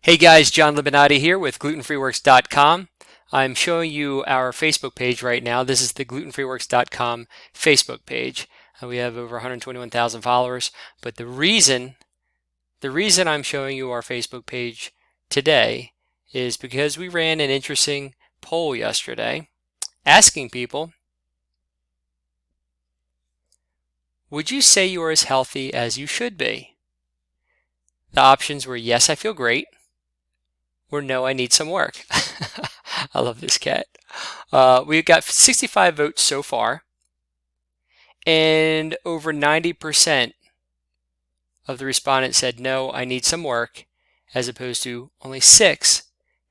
Hey guys, John Libinati here with glutenfreeworks.com. I'm showing you our Facebook page right now. This is the glutenfreeworks.com Facebook page. We have over 121,000 followers, but the reason I'm showing you our Facebook page today is because we ran an interesting poll yesterday asking people, would you say you are as healthy as you should be? The options were yes, I feel great, or no, I need some work. I love this cat. We've got 65 votes so far, and over 90% of the respondents said, no, I need some work, as opposed to only 6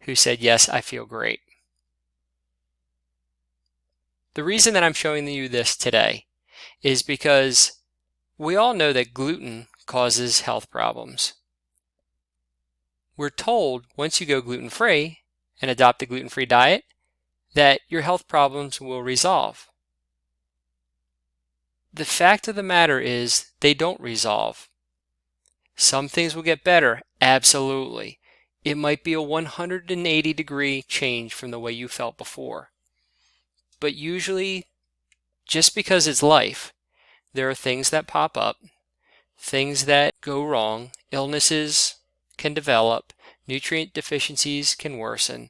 who said, yes, I feel great. The reason that I'm showing you this today is because we all know that gluten causes health problems. We're told once you go gluten-free and adopt a gluten-free diet that your health problems will resolve. The fact of the matter is they don't resolve. Some things will get better, absolutely. It might be a 180-degree change from the way you felt before. But usually, just because it's life, there are things that pop up, things that go wrong, illnesses can develop, nutrient deficiencies can worsen,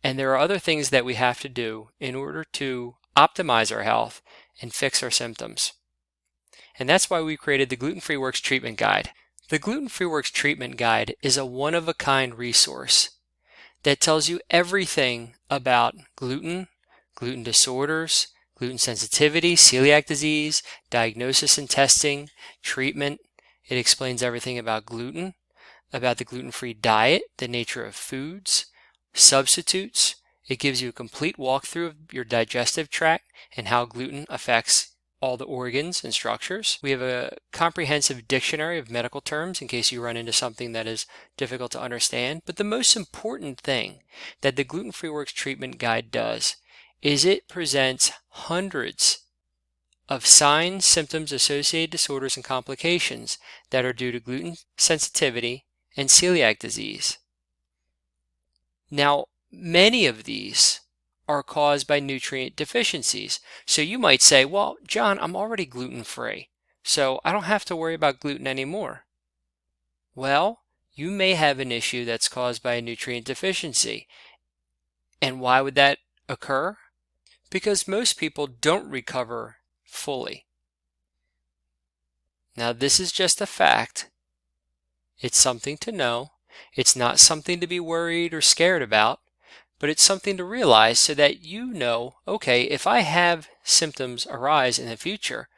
and there are other things that we have to do in order to optimize our health and fix our symptoms. And that's why we created the Gluten Free Works Treatment Guide. The Gluten Free Works Treatment Guide is a one-of-a-kind resource that tells you everything about gluten, gluten disorders, gluten sensitivity, celiac disease, diagnosis and testing, treatment. It explains everything about gluten, about the gluten-free diet, the nature of foods, substitutes. It gives you a complete walkthrough of your digestive tract and how gluten affects all the organs and structures. We have a comprehensive dictionary of medical terms in case you run into something that is difficult to understand. But the most important thing that the Gluten Free Works Treatment Guide does is it presents hundreds of signs, symptoms, associated disorders, and complications that are due to gluten sensitivity and celiac disease. Now, many of these are caused by nutrient deficiencies. So you might say, well, John, I'm already gluten-free, so I don't have to worry about gluten anymore. Well, you may have an issue that's caused by a nutrient deficiency. And why would that occur? Because most people don't recover fully. Now, this is just a fact. It's something to know. It's not something to be worried or scared about, but it's something to realize so that you know, okay, if I have symptoms arise in the future,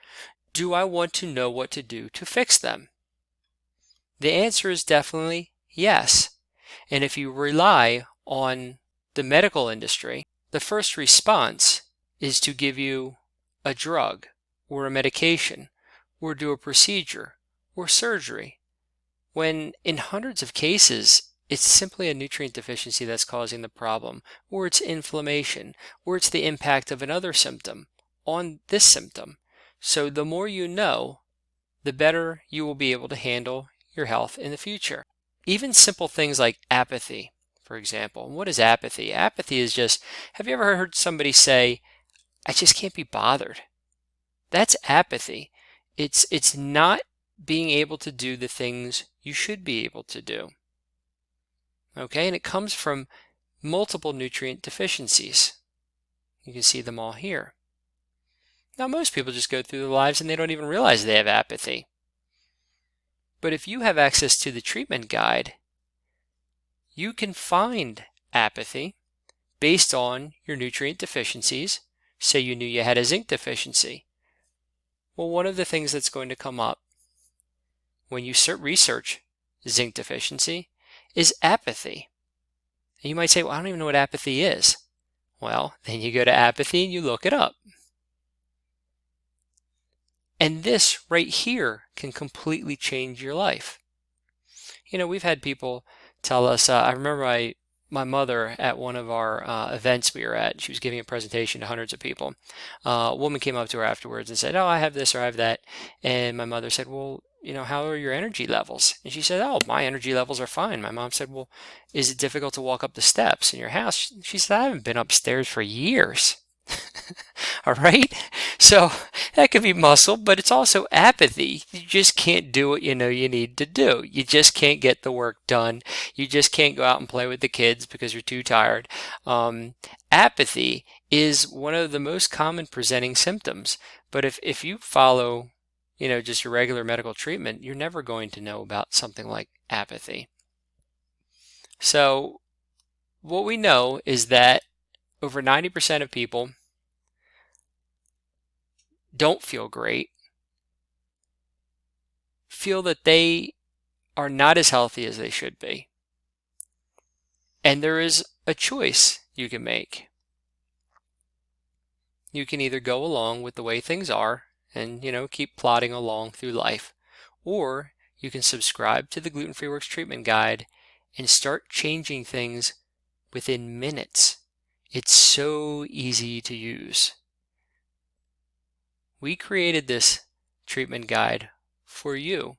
do I want to know what to do to fix them? The answer is definitely yes. And if you rely on the medical industry, the first response is to give you a drug or a medication or do a procedure or surgery, when in hundreds of cases, it's simply a nutrient deficiency that's causing the problem, or it's inflammation, or it's the impact of another symptom on this symptom. So the more you know, the better you will be able to handle your health in the future. Even simple things like apathy, for example. And what is apathy? Apathy is just, have you ever heard somebody say, I just can't be bothered? That's apathy. It's not being able to do the things you should be able to do. Okay, and it comes from multiple nutrient deficiencies. You can see them all here. Now, most people just go through their lives and they don't even realize they have apathy. But if you have access to the treatment guide, you can find apathy based on your nutrient deficiencies. Say you knew you had a zinc deficiency. Well, one of the things that's going to come up when you research zinc deficiency is apathy. And you might say, well, I don't even know what apathy is. Well, then you go to apathy and you look it up. And this right here can completely change your life. You know, we've had people tell us, I remember my mother at one of our events we were at, she was giving a presentation to hundreds of people. A woman came up to her afterwards and said, oh, I have this or I have that. And my mother said, well, how are your energy levels? And she said, oh, my energy levels are fine. My mom said, well, is it difficult to walk up the steps in your house? She said, I haven't been upstairs for years. All right. So that could be muscle, but it's also apathy. You just can't do what you know you need to do. You just can't get the work done. You just can't go out and play with the kids because you're too tired. Apathy is one of the most common presenting symptoms. But if you follow, just your regular medical treatment, you're never going to know about something like apathy. So what we know is that over 90% of people don't feel great, feel that they are not as healthy as they should be. And there is a choice you can make. You can either go along with the way things are and, keep plodding along through life, or you can subscribe to the Gluten Free Works treatment guide and start changing things within minutes. It's so easy to use. We created this treatment guide for you.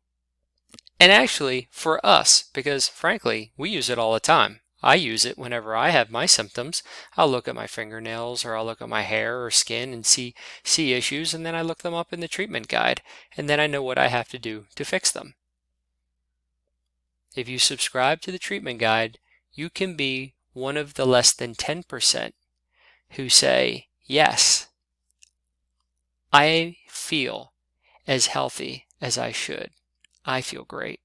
And actually for us, because frankly, we use it all the time. I use it whenever I have my symptoms. I'll look at my fingernails or I'll look at my hair or skin and see issues, and then I look them up in the treatment guide, and then I know what I have to do to fix them. If you subscribe to the treatment guide, you can be one of the less than 10% who say, yes, I feel as healthy as I should. I feel great.